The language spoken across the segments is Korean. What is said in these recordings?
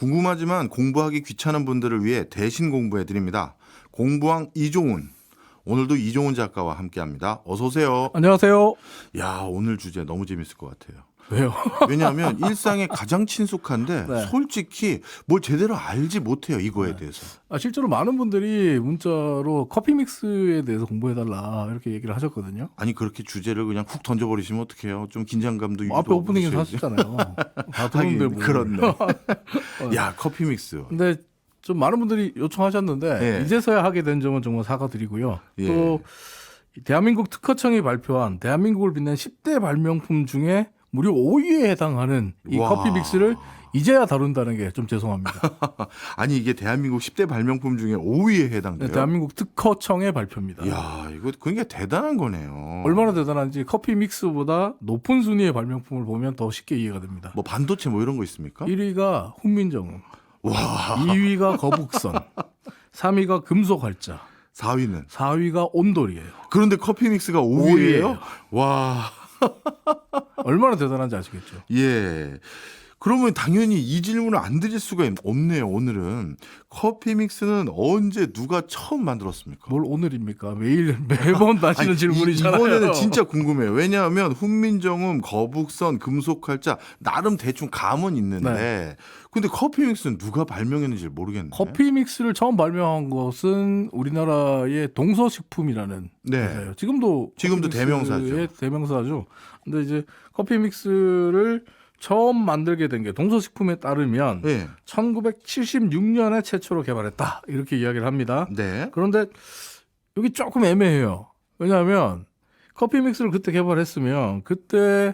궁금하지만 공부하기 귀찮은 분들을 위해 대신 공부해 드립니다. 공부왕 이종훈. 오늘도 이종훈 작가와 함께합니다. 어서 오세요. 안녕하세요. 야, 오늘 주제 너무 재밌을 것 같아요. 왜요? 왜냐하면 일상에 가장 친숙한데 네. 솔직히 뭘 제대로 알지 못해요. 이거에 대해서. 실제로 많은 분들이 문자로 커피 믹스에 대해서 공부해달라 이렇게 얘기를 하셨거든요. 아니 그렇게 주제를 그냥 훅 던져버리시면 어떡해요. 좀 긴장감도 유지도 앞에 오프닝에서 없으셔야지. 하셨잖아요. 다 들었는데 뭐. 그렇네. 야, 커피 믹스. 근데 좀 많은 분들이 요청하셨는데 예. 이제서야 하게 된 점은 정말 사과드리고요. 예. 또 대한민국 특허청이 발표한 대한민국을 빛낸 10대 발명품 중에 무려 5위에 해당하는 이 와. 커피 믹스를 이제야 다룬다는 게 좀 죄송합니다. 아니 이게 대한민국 10대 발명품 중에 5위에 해당돼요. 네, 대한민국 특허청의 발표입니다. 야, 이거 굉장히 대단한 거네요. 얼마나 대단한지 커피 믹스보다 높은 순위의 발명품을 보면 더 쉽게 이해가 됩니다. 뭐 반도체 뭐 이런 거 있습니까? 1위가 훈민정음, 와, 2위가 거북선, 3위가 금속활자, 4위는. 4위가 온돌이에요. 그런데 커피 믹스가 5위예요? 5위예요. 와, 얼마나 대단한지 아시겠죠? 예. 그러면 당연히 이 질문을 안 드릴 수가 없네요. 오늘은 커피 믹스는 언제 누가 처음 만들었습니까? 뭘 오늘입니까? 매번 나시는 아니, 질문이잖아요. 이번에는 진짜 궁금해요. 왜냐하면 훈민정음, 거북선, 금속활자 나름 대충 감은 있는데 네. 근데 커피 믹스는 누가 발명했는지 모르겠네요. 커피 믹스를 처음 발명한 것은 우리나라의 동서식품이라는 네. 회사예요. 지금도 지금도 커피 대명사죠. 믹스의 대명사죠. 근데 이제 커피 믹스를 처음 만들게 된 게 동서식품에 따르면 네. 1976년에 최초로 개발했다 이렇게 이야기를 합니다. 네. 그런데 여기 조금 애매해요. 왜냐하면 커피 믹스를 그때 개발했으면 그때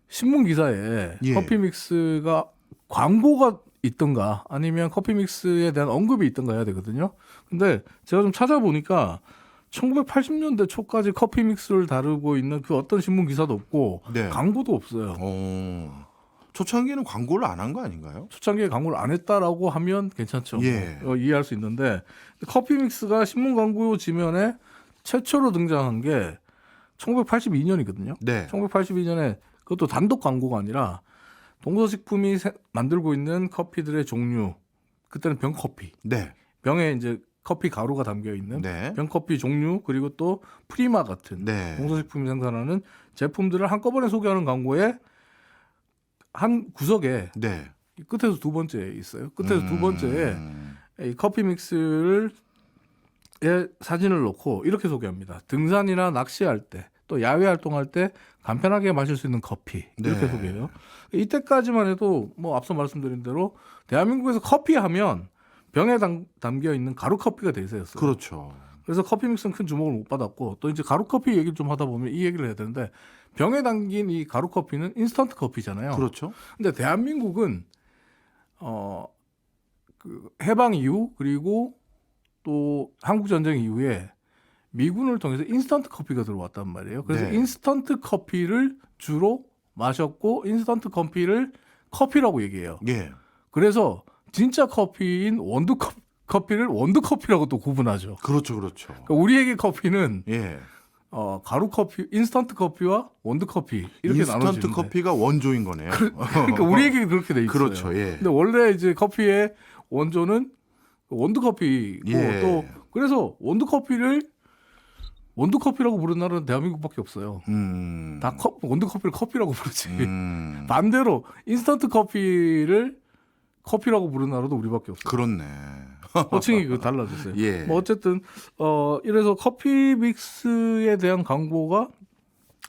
신문 기사에 예. 커피 믹스가 광고가 있던가 아니면 커피 믹스에 대한 언급이 있던가 해야 되거든요. 근데 제가 좀 찾아보니까 1980년대 초까지 커피 믹스를 다루고 있는 그 어떤 신문 기사도 없고 네. 광고도 없어요. 초창기에는 광고를 안 한 거 아닌가요? 초창기에 광고를 안 했다라고 하면 괜찮죠. 예. 이해할 수 있는데 커피 믹스가 신문 광고 지면에 최초로 등장한 게 1982년이거든요. 네. 1982년에 그것도 단독 광고가 아니라 동서식품이 만들고 있는 커피들의 종류, 그때는 병커피, 네. 병에 이제 커피 가루가 담겨 있는 네. 병커피 종류 그리고 또 프리마 같은 네. 동서식품이 생산하는 제품들을 한꺼번에 소개하는 광고에 한 구석에 네. 끝에서 두 번째에 있어요. 끝에서 두 번째에 이 커피 믹스를 사진을 놓고 이렇게 소개합니다. 등산이나 낚시할 때, 또 야외 활동할 때 간편하게 마실 수 있는 커피 이렇게 네. 소개해요. 이때까지만 해도 뭐 앞서 말씀드린 대로 대한민국에서 커피 하면 병에 담겨 있는 가루 커피가 대세였어요. 그렇죠. 그래서 커피 믹스는 큰 주목을 못 받았고 또 이제 가루 커피 얘기를 좀 하다 보면 이 얘기를 해야 되는데 병에 담긴 이 가루 커피는 인스턴트 커피잖아요. 그렇죠. 근데 대한민국은 그 해방 이후 그리고 또 한국 전쟁 이후에 미군을 통해서 인스턴트 커피가 들어왔단 말이에요. 그래서 네. 인스턴트 커피를 주로 마셨고 인스턴트 커피를 커피라고 얘기해요. 예. 그래서 진짜 커피인 원두 커피를 원두 커피라고 또 구분하죠. 그렇죠. 그렇죠. 그러니까 우리에게 커피는 예. 가루 커피, 인스턴트 커피와 원두 커피 이렇게 인스턴트 나눠지는데. 커피가 원조인 거네요. 그러니까 우리에게 그렇게 돼 있어요. 그렇죠. 예. 근데 원래 이제 커피의 원조는 원두 커피고 예. 또 그래서 원두 커피를 원두 커피라고 부르는 나라는 대한민국밖에 없어요. 다 원두 커피를 커피라고 부르지. 반대로 인스턴트 커피를 커피라고 부르는 나라도 우리밖에 없어요. 그렇네. 호칭이 달라졌어요. 예. 뭐 어쨌든 이래서 커피 믹스에 대한 광고가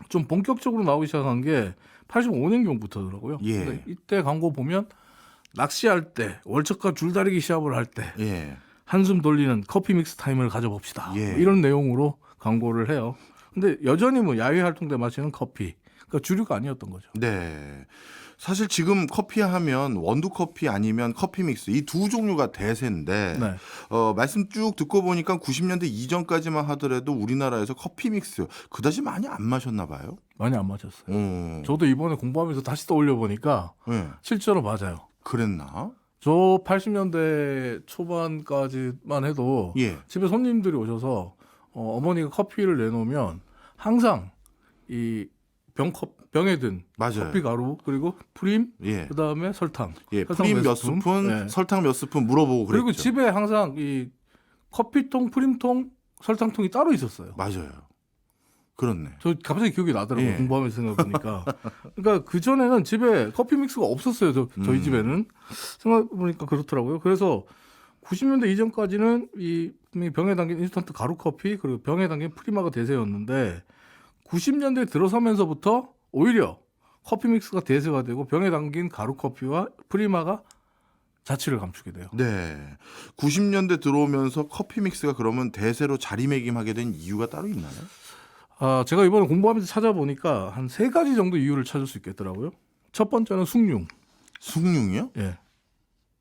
좀 본격적으로 나오기 시작한 게 85년경부터더라고요. 예. 근데 이때 광고 보면 낚시할 때 월척과 줄다리기 시합을 할 때 예. 한숨 돌리는 커피 믹스 타임을 가져봅시다. 예. 뭐 이런 내용으로 광고를 해요. 근데 여전히 뭐 야외 활동 때 마시는 커피, 그러니까 주류가 아니었던 거죠. 네. 사실 지금 커피 하면 원두 커피 아니면 커피 믹스 이 두 종류가 대세인데 네. 말씀 쭉 듣고 보니까 90년대 이전까지만 하더라도 우리나라에서 커피 믹스 그다지 많이 안 마셨나 봐요. 많이 안 마셨어요. 어. 저도 이번에 공부하면서 다시 떠올려 보니까 네. 실제로 맞아요. 그랬나? 저 80년대 초반까지만 해도 예. 집에 손님들이 오셔서 어머니가 커피를 내놓으면 항상 이 병에 든 맞아요. 커피 가루 그리고 프림 예. 그다음에 설탕. 예, 설탕 프림 몇 스푼, 네. 설탕 몇 스푼 물어보고 그랬죠. 그리고 집에 항상 이 커피통, 프림통, 설탕통이 따로 있었어요. 맞아요. 그렇네. 저 갑자기 기억이 나더라고요. 예. 공부하면서 생각해보니까. 그러니까 그전에는 집에 커피 믹스가 없었어요. 저희 집에는. 생각해보니까 그렇더라고요. 그래서 90년대 이전까지는 이 병에 담긴 인스턴트 가루 커피 그리고 병에 담긴 프리마가 대세였는데 90년대 들어서면서부터 오히려 커피 믹스가 대세가 되고 병에 담긴 가루 커피와 프리마가 자취를 감추게 돼요. 네. 90년대 들어오면서 커피 믹스가 그러면 대세로 자리매김하게 된 이유가 따로 있나요? 제가 이번에 공부하면서 찾아보니까 한 3가지 정도 이유를 찾을 수 있겠더라고요. 첫 번째는 숭늉. 숭늉이요? 예.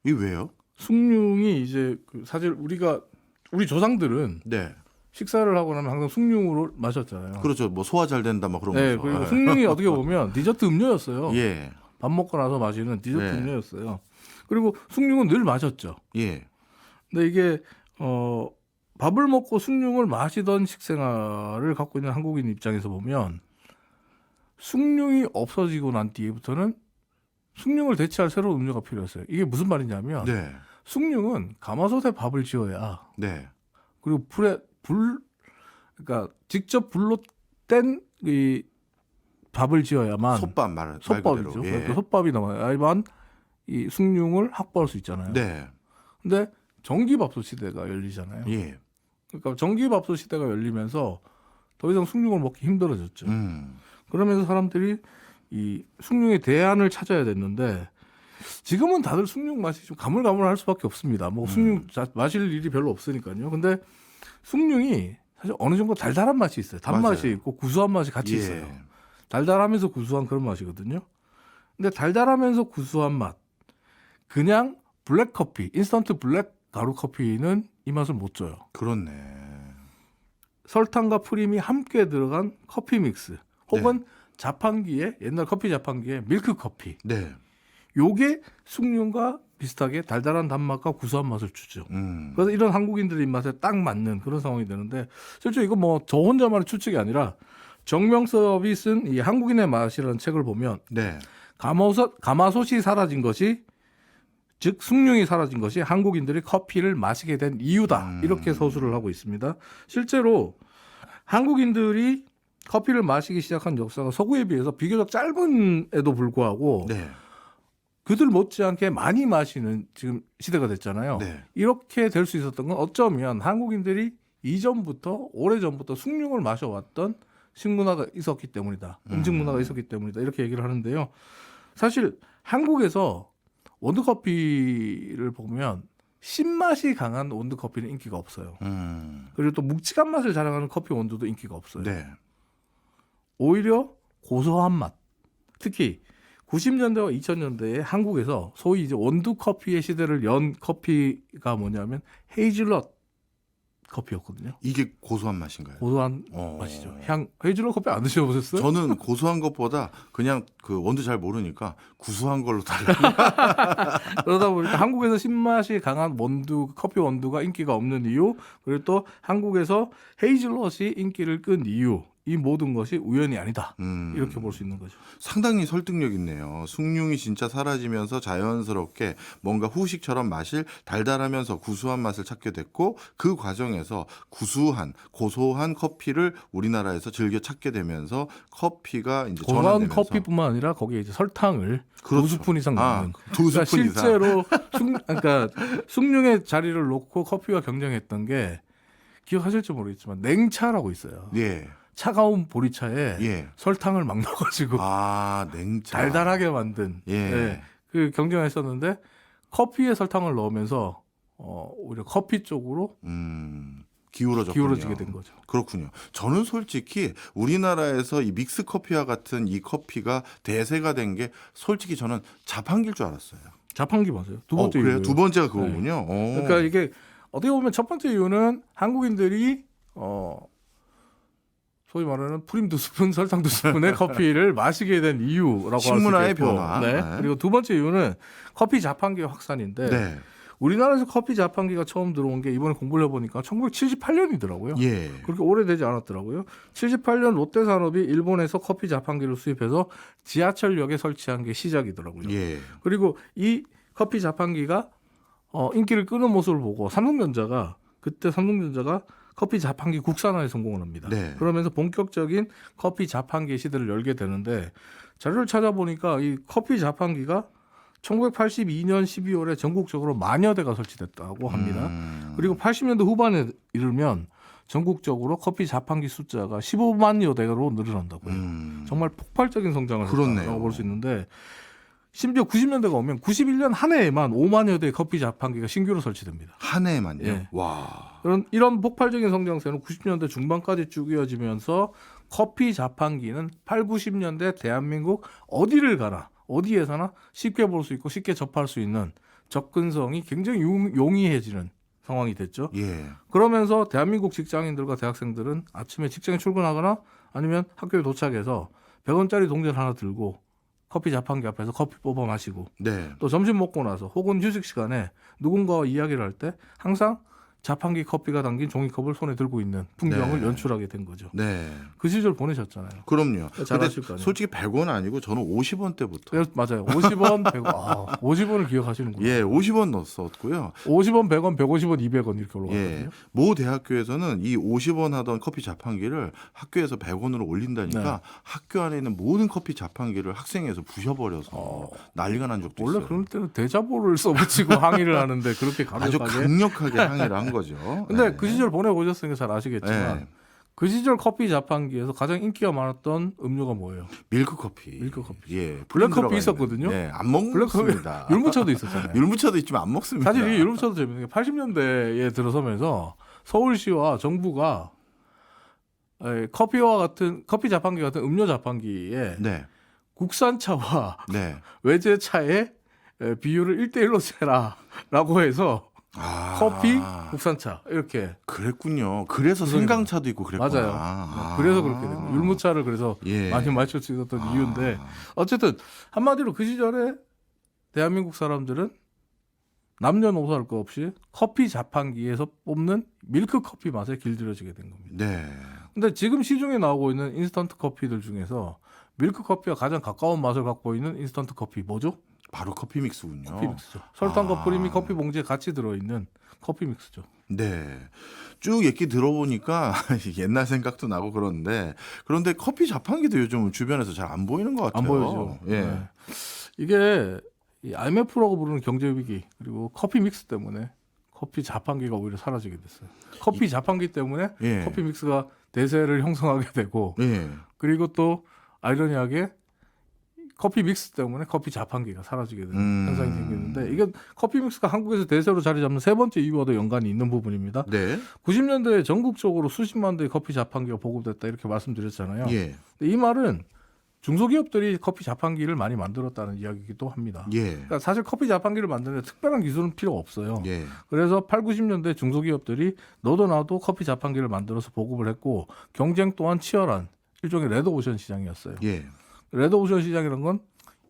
이 왜요? 숭늉이 이제 사실 우리 조상들은 네. 식사를 하고 나면 항상 숭늉으로 마셨잖아요. 그렇죠. 뭐 소화 잘 된다 막 그런 네, 거죠. 그리고 예. 숭늉이 어떻게 보면 디저트 음료였어요. 예. 밥 먹고 나서 마시는 디저트 네. 음료였어요. 그리고 숭늉은 늘 마셨죠. 예. 근데 이게 밥을 먹고 숭늉을 마시던 식생활을 갖고 있는 한국인 입장에서 보면 숭늉이 없어지고 난 뒤부터는 숭늉을 대체할 새로운 음료가 필요했어요. 이게 무슨 말이냐면 네. 숭늉은 가마솥에 밥을 지어야 네. 그리고 그러니까 직접 불로 뗀 이 밥을 지어야만 솥밥 말 솥밥이죠. 그대로. 예. 그러니까 솥밥이 나와야만 이 숭늉을 확보할 수 있잖아요. 네. 근데 전기밥솥 시대가 열리잖아요. 예. 그러니까 전기밥솥 시대가 열리면서 더 이상 숭늉을 먹기 힘들어졌죠. 그러면서 사람들이 이 숭늉의 대안을 찾아야 됐는데 지금은 다들 숭늉 맛이 좀 가물가물할 수밖에 없습니다. 뭐 숭늉 마실 일이 별로 없으니까요. 근데 숭늉이 사실 어느 정도 달달한 맛이 있어요. 단맛이 맞아요. 있고 구수한 맛이 같이 예. 있어요. 달달하면서 구수한 그런 맛이거든요. 근데 달달하면서 구수한 맛, 그냥 블랙 커피, 인스턴트 블랙 가루 커피는 이 맛을 못 줘요. 그렇네. 설탕과 프림이 함께 들어간 커피 믹스, 혹은 자판기에 옛날 커피 자판기에 밀크 커피. 네. 요게 숭늉과 비슷하게 달달한 단맛과 구수한 맛을 주죠. 그래서 이런 한국인들의 입맛에 딱 맞는 그런 상황이 되는데 실제 이거 뭐 저 혼자만의 추측이 아니라 정명섭이 쓴 이 한국인의 맛이라는 책을 보면 네. 가마솥이 사라진 것이 즉 숭늉이 사라진 것이 한국인들이 커피를 마시게 된 이유다. 이렇게 서술을 하고 있습니다. 실제로 한국인들이 커피를 마시기 시작한 역사가 서구에 비해서 비교적 짧은에도 불구하고 네. 그들 못지않게 많이 마시는 지금 시대가 됐잖아요. 네. 이렇게 될 수 있었던 건 어쩌면 한국인들이 이전부터 오래전부터 숭늉을 마셔왔던 식문화가 있었기 때문이다. 음식 문화가 있었기 때문이다. 이렇게 얘기를 하는데요. 사실 한국에서 원두커피를 보면 신맛이 강한 원두커피는 인기가 없어요. 그리고 또 묵직한 맛을 자랑하는 커피 원두도 인기가 없어요. 네. 오히려 고소한 맛, 특히 90년대와 2000년대에 한국에서 소위 이제 원두 커피의 시대를 연 커피가 뭐냐면 헤이즐넛 커피였거든요. 이게 고소한 맛인가요? 고소한 맛이죠. 헤이즐넛 커피 안 드셔보셨어요? 저는 고소한 것보다 그냥 그 원두 잘 모르니까 구수한 걸로 달라. 그러다 보니까 한국에서 신맛이 강한 커피 원두가 인기가 없는 이유, 그리고 또 한국에서 헤이즐넛이 인기를 끈 이유, 이 모든 것이 우연이 아니다. 이렇게 볼 수 있는 거죠. 상당히 설득력 있네요. 숭늉이 진짜 사라지면서 자연스럽게 뭔가 후식처럼 마실 달달하면서 구수한 맛을 찾게 됐고 그 과정에서 구수한 고소한 커피를 우리나라에서 즐겨 찾게 되면서 커피가 이제 고소한 전환되면서 커피뿐만 아니라 거기에 이제 설탕을 그렇죠. 2스푼 이상 넣는. 2스푼 이상. 실제로 그러니까 숭늉의 자리를 놓고 커피와 경쟁했던 게 기억하실지 모르겠지만 냉차라고 있어요. 예. 차가운 보리차에 예. 설탕을 막 넣어가지고 냉차. 달달하게 만든 예. 그 경쟁을 했었는데 커피에 설탕을 넣으면서 오히려 커피 쪽으로 기울어지게 된 거죠. 그렇군요. 저는 솔직히 우리나라에서 이 믹스 커피와 같은 이 커피가 대세가 된 게 솔직히 저는 자판기일 줄 알았어요. 자판기 맞아요. 두 번째 그래요? 이유예요. 두 번째가 그거군요. 그러니까 이게 어떻게 보면 첫 번째 이유는 한국인들이 소위 말하는 프림 2스푼, 설탕 2스푼의 커피를 마시게 된 이유라고 할 수 있겠고, 식문화의 변화. 네. 그리고 두 번째 이유는 커피 자판기의 확산인데 네. 우리나라에서 커피 자판기가 처음 들어온 게 이번에 공부를 해보니까 1978년이더라고요. 예. 그렇게 오래되지 않았더라고요. 78년 롯데산업이 일본에서 커피 자판기를 수입해서 지하철역에 설치한 게 시작이더라고요. 예. 그리고 이 커피 자판기가 인기를 끄는 모습을 보고 삼성전자가 커피 자판기 국산화에 성공을 합니다. 네. 그러면서 본격적인 커피 자판기 시대를 열게 되는데 자료를 찾아보니까 이 커피 자판기가 1982년 12월에 전국적으로 만여 대가 설치됐다고 합니다. 그리고 80년대 후반에 이르면 전국적으로 커피 자판기 숫자가 15만여 대로 늘어난다고요. 정말 폭발적인 성장을 했다고 볼 수 있는데 심지어 90년대가 오면 91년 한 해에만 5만여 대의 커피 자판기가 신규로 설치됩니다. 한 해만요? 예. 와. 이런 폭발적인 성장세는 90년대 중반까지 쭉 이어지면서 커피 자판기는 8, 90년대 대한민국 어디를 가나 어디에서나 쉽게 볼 수 있고 쉽게 접할 수 있는 접근성이 굉장히 용이해지는 상황이 됐죠. 예. 그러면서 대한민국 직장인들과 대학생들은 아침에 직장에 출근하거나 아니면 학교에 도착해서 100원짜리 동전 하나 들고 커피 자판기 앞에서 커피 뽑아 마시고 네. 또 점심 먹고 나서 혹은 휴식 시간에 누군가와 이야기를 할 때 항상 자판기 커피가 담긴 종이컵을 손에 들고 있는 풍경을 네. 연출하게 된 거죠. 네. 그 시절 보내셨잖아요. 그럼요. 잘 근데 아실 거 아니에요. 솔직히 100원 아니고 저는 50원 때부터. 맞아요. 50원, 100원. 50원을 기억하시는군요. 예, 50원 넣었었고요. 50원, 100원, 150원, 200원 이렇게 올라갔거든요. 예. 모 대학교에서는 이 50원 하던 커피 자판기를 학교에서 100원으로 올린다니까 네. 학교 안에 있는 모든 커피 자판기를 학생에서 부셔버려서 난리가 난 적도 원래 있어요. 그럴 때는 대자보를 써붙이고 항의를 하는데 그렇게 아주 강력하게. 강력하게 항의를 한 거죠. 근데 네. 그 시절 보내보셨으니까 잘 아시겠지만 네. 그 시절 커피 자판기에서 가장 인기가 많았던 음료가 뭐예요? 밀크 커피. 밀크 커피. 예. 블랙 들어가 커피 있는. 있었거든요. 네, 안 먹습니다. 율무차도 있었잖아요. 율무차도 있지만 안 먹습니다. 사실 이 율무차도 재밌는 게 80년대에 들어서면서 서울시와 정부가 커피 자판기 같은 음료 자판기에 네. 국산차와 네. 외제차의 비율을 1대1로 세라라고 해서 커피, 아. 국산차 이렇게 그랬군요. 그래서 생강차도 있고 그랬구나. 맞아요. 아. 그래서 그렇게 된 거예요. 율무차를 그래서 예. 많이 마실 수 있었던 이유인데 어쨌든 한마디로 그 시절에 대한민국 사람들은 남녀노소 할 거 없이 커피 자판기에서 뽑는 밀크 커피 맛에 길들여지게 된 겁니다. 네. 근데 지금 시중에 나오고 있는 인스턴트 커피들 중에서 밀크 커피와 가장 가까운 맛을 갖고 있는 인스턴트 커피 뭐죠? 바로 커피 믹스군요. 커피 믹스죠. 설탕과 프림이 커피 봉지에 같이 들어있는 커피 믹스죠. 네. 쭉 얘기 들어보니까 옛날 생각도 나고 그런데 커피 자판기도 요즘 주변에서 잘 안 보이는 것 같아요. 안 보이죠. 예. 네. 이게 이 IMF라고 부르는 경제 위기 그리고 커피 믹스 때문에 커피 자판기가 오히려 사라지게 됐어요. 커피 자판기 때문에 예. 커피 믹스가 대세를 형성하게 되고 예. 그리고 또 아이러니하게 커피 믹스 때문에 커피 자판기가 사라지게 되는 현상이 생기는데 이건 커피 믹스가 한국에서 대세로 자리 잡는 세 번째 이유와도 연관이 있는 부분입니다. 네. 90년대에 전국적으로 수십만 대의 커피 자판기가 보급됐다 이렇게 말씀드렸잖아요. 예. 근데 이 말은 중소기업들이 커피 자판기를 많이 만들었다는 이야기이기도 합니다. 예. 그러니까 사실 커피 자판기를 만드는 특별한 기술은 필요가 없어요. 예. 그래서 8, 90년대 중소기업들이 너도 나도 커피 자판기를 만들어서 보급을 했고 경쟁 또한 치열한 일종의 레드오션 시장이었어요. 예. 레드오션 시장이라는 건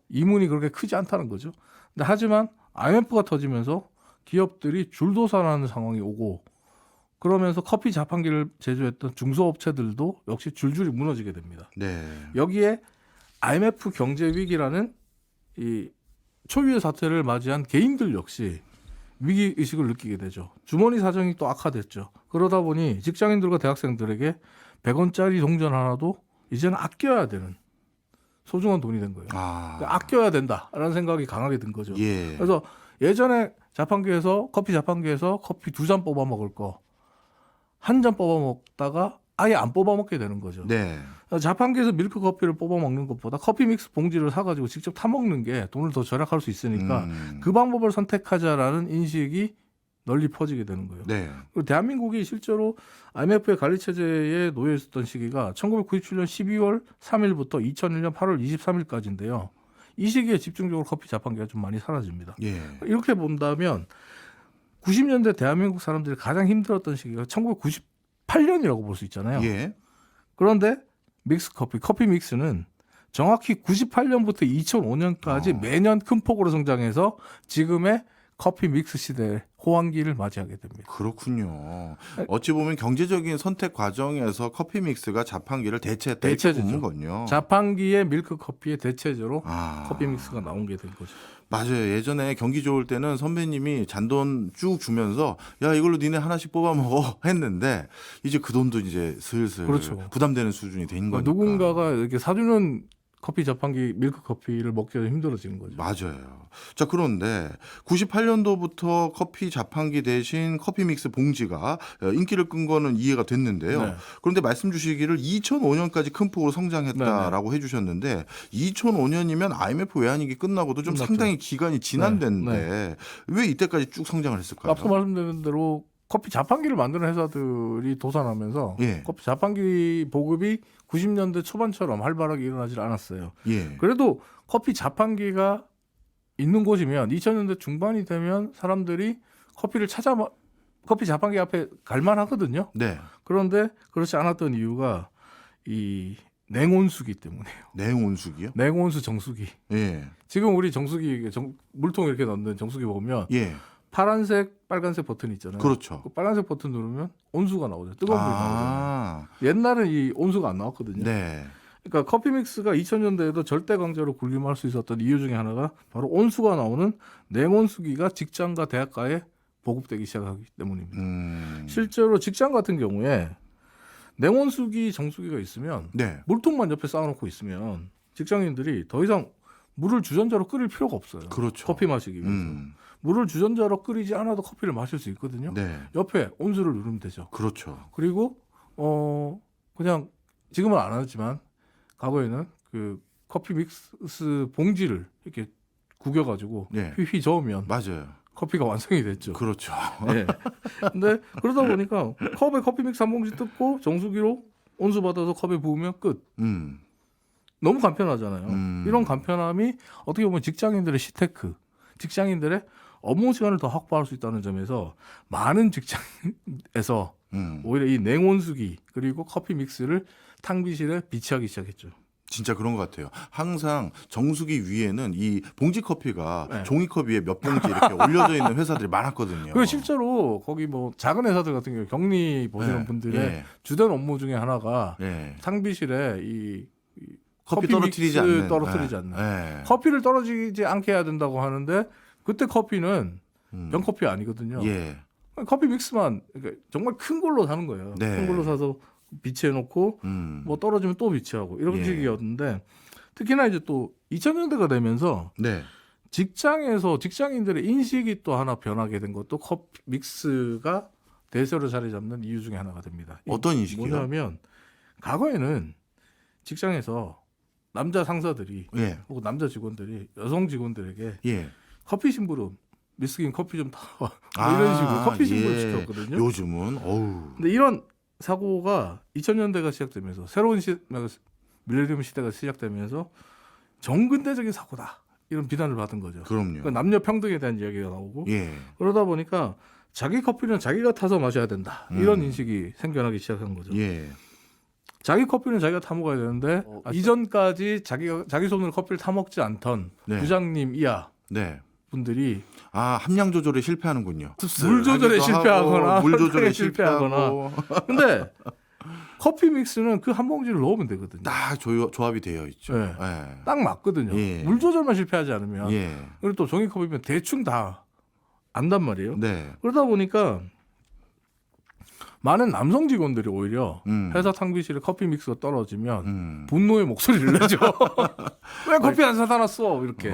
이문이 그렇게 크지 않다는 거죠. 근데 하지만 IMF가 터지면서 기업들이 줄도산하는 상황이 오고 그러면서 커피 자판기를 제조했던 중소업체들도 역시 줄줄이 무너지게 됩니다. 네. 여기에 IMF 경제 위기라는 이 초유의 사태를 맞이한 개인들 역시 위기 의식을 느끼게 되죠. 주머니 사정이 또 악화됐죠. 그러다 보니 직장인들과 대학생들에게 100원짜리 동전 하나도 이제는 아껴야 되는 소중한 돈이 된 거예요. 그러니까 아껴야 된다라는 생각이 강하게 든 거죠. 예. 그래서 예전에 커피 자판기에서 커피 2잔 뽑아 먹을 거 한 잔 뽑아 먹다가 아예 안 뽑아 먹게 되는 거죠. 네. 자판기에서 밀크 커피를 뽑아 먹는 것보다 커피 믹스 봉지를 사가지고 직접 타 먹는 게 돈을 더 절약할 수 있으니까 그 방법을 선택하자라는 인식이 널리 퍼지게 되는 거예요. 네. 그리고 대한민국이 실제로 IMF의 관리 체제에 놓여 있었던 시기가 1997년 12월 3일부터 2001년 8월 23일까지인데요. 이 시기에 집중적으로 커피 자판기가 좀 많이 사라집니다. 예. 이렇게 본다면 90년대 대한민국 사람들이 가장 힘들었던 시기가 1998년이라고 볼 수 있잖아요. 예. 그런데 커피 믹스는 정확히 98년부터 2005년까지 매년 큰 폭으로 성장해서 지금의 커피 믹스 시대의 호황기를 맞이하게 됩니다. 그렇군요. 어찌 보면 경제적인 선택 과정에서 커피 믹스가 자판기를 대체했다 이렇게 보는 거군요. 자판기의 밀크 커피의 대체제로 아. 커피 믹스가 나오게 된 거죠. 맞아요. 예전에 경기 좋을 때는 선배님이 잔돈 쭉 주면서 야 이걸로 니네 하나씩 뽑아 먹어 했는데 이제 그 돈도 이제 슬슬 그렇죠. 부담되는 수준이 된 거니까. 누군가가 이렇게 사주는 커피 자판기 밀크 커피를 먹기가 힘들어지는 거죠. 맞아요. 자, 그런데 98년도부터 커피 자판기 대신 커피 믹스 봉지가 인기를 끈 거는 이해가 됐는데요. 네. 그런데 말씀 주시기를 2005년까지 큰 폭으로 성장했다라고 해주셨는데 2005년이면 IMF 외환위기 끝나고도 좀 끝났죠. 상당히 기간이 지난 네. 데인데 왜 이때까지 쭉 성장을 했을까요? 앞서 말씀드린 대로 커피 자판기를 만드는 회사들이 도산하면서 예. 커피 자판기 보급이 90년대 초반처럼 활발하게 일어나질 않았어요. 예. 그래도 커피 자판기가 있는 곳이면 2000년대 중반이 되면 사람들이 커피 자판기 앞에 갈만하거든요. 네. 그런데 그렇지 않았던 이유가 이 냉온수기 때문이에요. 냉온수기요? 냉온수 정수기. 예. 지금 우리 정수기 물통 이렇게 넣는 정수기 보면 예. 파란색, 빨간색 버튼이 있잖아요. 그렇죠. 그 빨간색 버튼 누르면 온수가 나오죠. 뜨거운 불이 나오잖아요. 아. 옛날엔 이 온수가 안 나왔거든요. 네. 그러니까 커피 믹스가 2000년대에도 절대 강제로 군림할 수 있었던 이유 중에 하나가 바로 온수가 나오는 냉온수기가 직장과 대학가에 보급되기 시작하기 때문입니다. 실제로 직장 같은 경우에 냉온수기, 정수기가 있으면 네. 물통만 옆에 쌓아놓고 있으면 직장인들이 더 이상 물을 주전자로 끓일 필요가 없어요. 그렇죠. 커피 마시기 위해서. 물을 주전자로 끓이지 않아도 커피를 마실 수 있거든요. 네. 옆에 온수를 누르면 되죠. 그렇죠. 그리고 그냥 지금은 안 하지만 과거에는 그 커피 믹스 봉지를 이렇게 구겨가지고 네. 휘휘 저으면 맞아요. 커피가 완성이 됐죠. 그렇죠. 네. 근데 그러다 보니까 컵에 커피 믹스 한 봉지 뜯고 정수기로 온수 받아서 컵에 부으면 끝. 너무 간편하잖아요. 이런 간편함이 어떻게 보면 직장인들의 시테크, 직장인들의 업무 시간을 더 확보할 수 있다는 점에서 많은 직장에서 오히려 이 냉온수기 그리고 커피 믹스를 탕비실에 비치하기 시작했죠. 진짜 그런 것 같아요. 항상 정수기 위에는 이 봉지 커피가 네. 종이컵 위에 몇 봉지 이렇게 올려져 있는 회사들이 많았거든요. 그리고 실제로 거기 뭐 작은 회사들 같은 경우 격리 보시는 네. 분들의 예. 주된 업무 중에 하나가 예. 탕비실에 이 커피 믹스 떨어뜨리지 않는. 않는. 예. 커피를 떨어지지 않게 해야 된다고 하는데 그때 커피는 병커피 아니거든요. 예. 커피 믹스만 그러니까 정말 큰 걸로 사는 거예요. 네. 큰 걸로 사서 비치해놓고 뭐 떨어지면 또 비치하고 이런 예. 식이었는데 특히나 이제 또 2000년대가 되면서 네. 직장에서 직장인들의 인식이 또 하나 변하게 된 것도 커피 믹스가 대세로 자리 잡는 이유 중에 하나가 됩니다. 어떤 인식이요? 뭐냐면 과거에는 직장에서 남자 상사들이 예. 혹은 남자 직원들이 여성 직원들에게 예. 커피 심부름 미스킨 커피 좀 타와 뭐 이런 식으로 커피 심부름 예. 시켰거든요. 요즘은 어우. 근데 이런 사고가 2000년대가 시작되면서 새로운 밀레니엄 시대가 시작되면서 정근대적인 사고다 이런 비난을 받은 거죠. 그럼요. 그러니까 남녀 평등에 대한 이야기가 나오고 예. 그러다 보니까 자기 커피는 자기가 타서 마셔야 된다 이런 인식이 생겨나기 시작한 거죠. 예. 자기 커피는 자기가 타 먹어야 되는데 이전까지 자기 손으로 커피를 타 먹지 않던 네. 부장님 이하 네. 분들이 함량 조절에 실패하는군요. 물 조절에 실패하거나 물 조절에 설탕에 실패하고 근데 커피 믹스는 그 한 봉지를 넣으면 되거든요. 딱 조합이 되어 있죠. 네. 예. 딱 맞거든요. 예. 물 조절만 실패하지 않으면 예. 그리고 또 종이컵이면 대충 다 안단 말이에요. 네. 그러다 보니까 많은 남성 직원들이 오히려 회사 탕비실에 커피 믹스가 떨어지면 분노의 목소리를 내죠. 왜 커피 안 사다 놨어? 이렇게.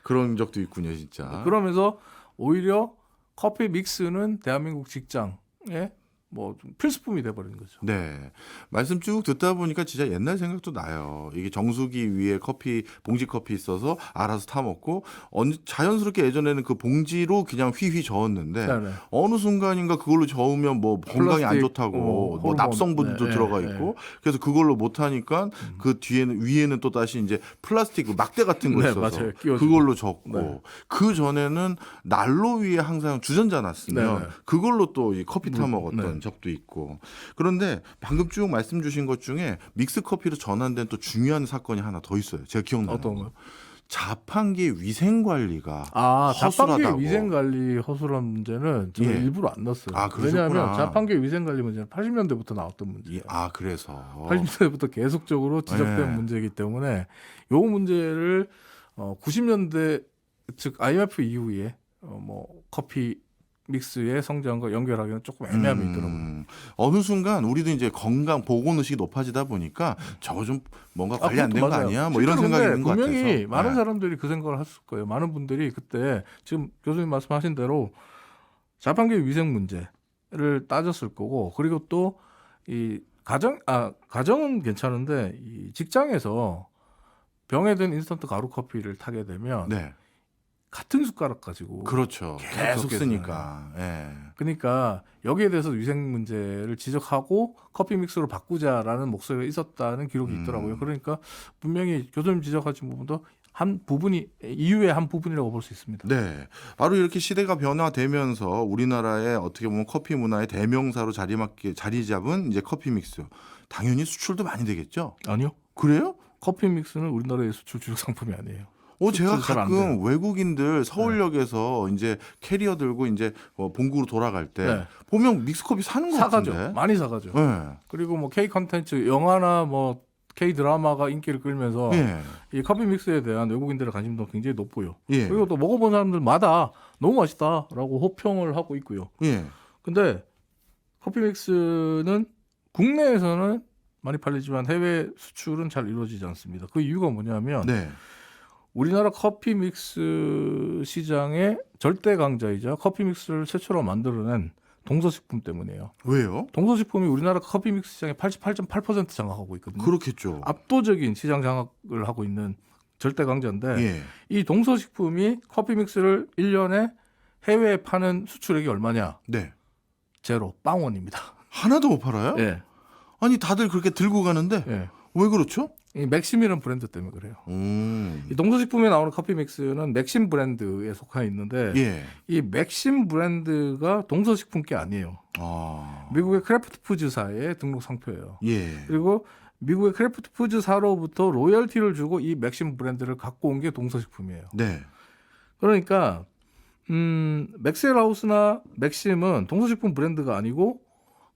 그런 적도 있군요, 진짜. 그러면서 오히려 커피 믹스는 대한민국 직장에 뭐 좀 필수품이 돼버린 거죠. 네. 말씀 쭉 듣다 보니까 진짜 옛날 생각도 나요. 이게 정수기 위에 봉지 커피 있어서 알아서 타 먹고 자연스럽게 예전에는 그 봉지로 그냥 휘휘 저었는데 네네. 어느 순간인가 그걸로 저으면 뭐 건강에 안 플라스틱, 좋다고 뭐 호르몬, 납성분도 네, 들어가 네, 있고 그래서 그걸로 못 하니까 그 위에는 또 다시 이제 플라스틱 막대 같은 거 네, 있어서 맞아요. 끼워주고. 그걸로 젓고 네. 그 전에는 난로 위에 항상 주전자 놨으면 네, 네. 그걸로 또 이 커피 타 먹었던 네. 적도 있고. 그런데 방금 쭉 말씀 주신 것 중에 믹스 커피로 전환된 또 중요한 사건이 하나 더 있어요. 제가 기억나는 어떤 거. 거요? 자판기 위생 관리가 자판기 허술하다고. 위생 관리 허술한 문제는 제가 예. 일부러 안 넣었어요. 아, 그러셨구나. 왜냐하면 자판기 위생 관리 문제는 80년대부터 나왔던 문제예요. 그래서 80년대부터 계속적으로 지적된 예. 문제이기 때문에 이 문제를 90년대 즉 IMF 이후에 뭐 커피 믹스의 성장과 연결하기는 조금 애매함이 있더라고요. 어느 순간 우리도 이제 건강 보건 의식이 높아지다 보니까 저거 좀 뭔가 관리 안 된 거 아니야? 뭐 이런 생각이 있는 것 같아서. 분명히 많은 네. 사람들이 그 생각을 했을 거예요. 많은 분들이 그때 지금 교수님 말씀하신 대로 자판기 위생 문제를 따졌을 거고, 그리고 또 이 가정은 괜찮은데 이 직장에서 병에 든 인스턴트 가루 커피를 타게 되면 네. 같은 숟가락 가지고 그렇죠. 계속 계속 쓰니까. 예. 그러니까 여기에 대해서 위생 문제를 지적하고 커피 믹스로 바꾸자라는 목소리가 있었다는 기록이 있더라고요. 그러니까 분명히 교수님 지적하신 부분도 한 부분이 이유의 한 부분이라고 볼 수 있습니다. 네. 바로 이렇게 시대가 변화되면서 우리나라의 어떻게 보면 커피 문화의 대명사로 자리 잡은 이제 커피 믹스. 당연히 수출도 많이 되겠죠? 아니요. 그래요? 커피 믹스는 우리나라의 수출 주력 상품이 아니에요. 제가 잘안 가끔 돼요. 외국인들 서울역에서 이제 캐리어 들고 이제 본국으로 돌아갈 때 네. 보면 믹스커피 사는 거 사가죠. 같은데. 많이 사가죠. 네. 그리고 뭐 K 컨텐츠 영화나 뭐 K 드라마가 인기를 끌면서 예. 이 커피 믹스에 대한 외국인들의 관심도 굉장히 높고요. 예. 그리고 또 먹어본 사람들마다 너무 맛있다라고 호평을 하고 있고요. 예. 근데 커피 믹스는 국내에서는 많이 팔리지만 해외 수출은 잘 이루어지지 않습니다. 그 이유가 뭐냐면 네. 우리나라 커피 믹스 시장의 절대 강자이자 커피 믹스를 최초로 만들어낸 동서식품 때문이에요. 왜요? 동서식품이 우리나라 커피 믹스 시장의 88.8% 장악하고 있거든요. 그렇겠죠. 압도적인 시장 장악을 하고 있는 절대 강자인데 예. 이 동서식품이 커피 믹스를 1년에 해외에 파는 수출액이 얼마냐? 네. 제로, 빵원입니다. 하나도 못 팔아요? 예. 아니 다들 그렇게 들고 가는데 예. 왜 그렇죠? 이 맥심이라는 브랜드 때문에 그래요. 음. 이 동서식품에 나오는 커피 믹스는 맥심 브랜드에 속해 있는데 예. 이 맥심 브랜드가 동서식품 게 아니에요. 아. 미국의 크래프트 푸드사의 등록 상표예요. 예. 그리고 미국의 크래프트 푸드사로부터 로열티를 주고 이 맥심 브랜드를 갖고 온 게 동서식품이에요. 네. 그러니까 맥셀하우스나 맥심은 동서식품 브랜드가 아니고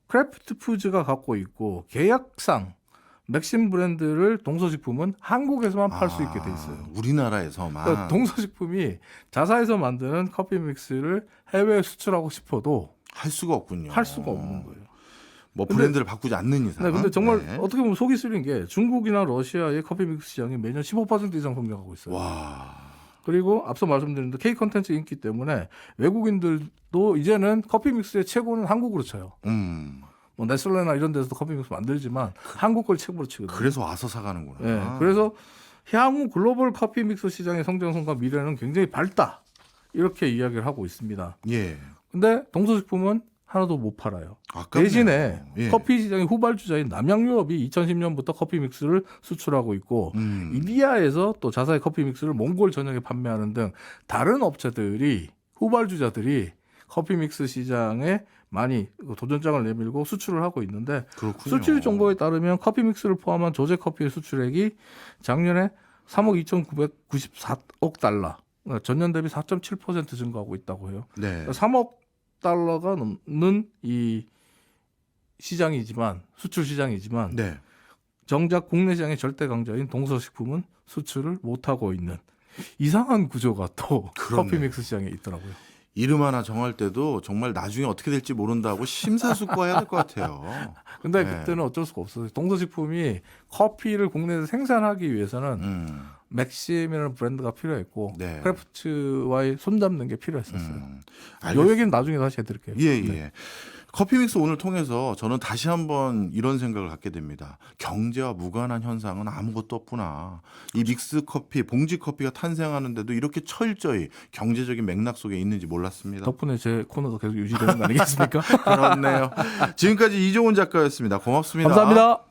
크래프트 푸드가 갖고 있고 계약상 맥심 브랜드를 동서식품은 한국에서만 팔 수 있게 돼 있어요. 우리나라에서만. 그러니까 동서식품이 자사에서 만드는 커피 믹스를 해외에 수출하고 싶어도 할 수가 없군요. 할 수가 없는 거예요. 뭐 브랜드를 바꾸지 않는 이상. 네, 근데 정말 네. 어떻게 보면 속이 쓰린 게 중국이나 러시아의 커피 믹스 시장이 매년 15% 이상 성장하고 있어요. 와. 그리고 앞서 말씀드린 K 컨텐츠 인기 때문에 외국인들도 이제는 커피 믹스의 최고는 한국으로 쳐요. 뭐 네슬레나 이런 데서도 커피 믹스 만들지만 한국 걸 최고로 치거든요. 그래서 와서 사가는구나. 네, 그래서 향후 글로벌 커피 믹스 시장의 성장성과 미래는 굉장히 밝다. 이렇게 이야기를 하고 있습니다. 예. 근데 동서식품은 하나도 못 팔아요. 아깝네요. 대신에 예. 커피 시장의 후발주자인 남양유업이 2010년부터 커피 믹스를 수출하고 있고 인디아에서 또 자사의 커피 믹스를 몽골 전역에 판매하는 등 다른 업체들이 후발주자들이 커피 믹스 시장에 많이 도전장을 내밀고 수출을 하고 있는데 그렇군요. 수출 정보에 따르면 커피 믹스를 포함한 조제 커피의 수출액이 작년에 3억 2,994억 달러, 그러니까 전년 대비 4.7% 증가하고 있다고 해요. 네. 3억 달러가 넘는 이 시장이지만 수출 시장이지만 네. 정작 국내 시장의 절대 강자인 동서식품은 수출을 못 하고 있는 이상한 구조가 또 그렇네요. 커피 믹스 시장에 있더라고요. 이름 하나 정할 때도 정말 나중에 어떻게 될지 모른다고 심사숙고해야 될 것 같아요. 근데 네. 그때는 어쩔 수가 없어요. 동서식품이 커피를 국내에서 생산하기 위해서는 맥심이라는 브랜드가 필요했고 네. 크래프트와의 손잡는 게 필요했었어요. 요 알겠습니다. 얘기는 나중에 다시 해드릴게요. 예, 예. 네. 커피 믹스 오늘 통해서 저는 다시 한번 이런 생각을 갖게 됩니다. 경제와 무관한 현상은 아무것도 없구나. 이 믹스 커피, 봉지 커피가 탄생하는데도 이렇게 철저히 경제적인 맥락 속에 있는지 몰랐습니다. 덕분에 제 코너가 계속 유지되는 거 아니겠습니까? 그렇네요. 지금까지 이종훈 작가였습니다. 고맙습니다. 감사합니다.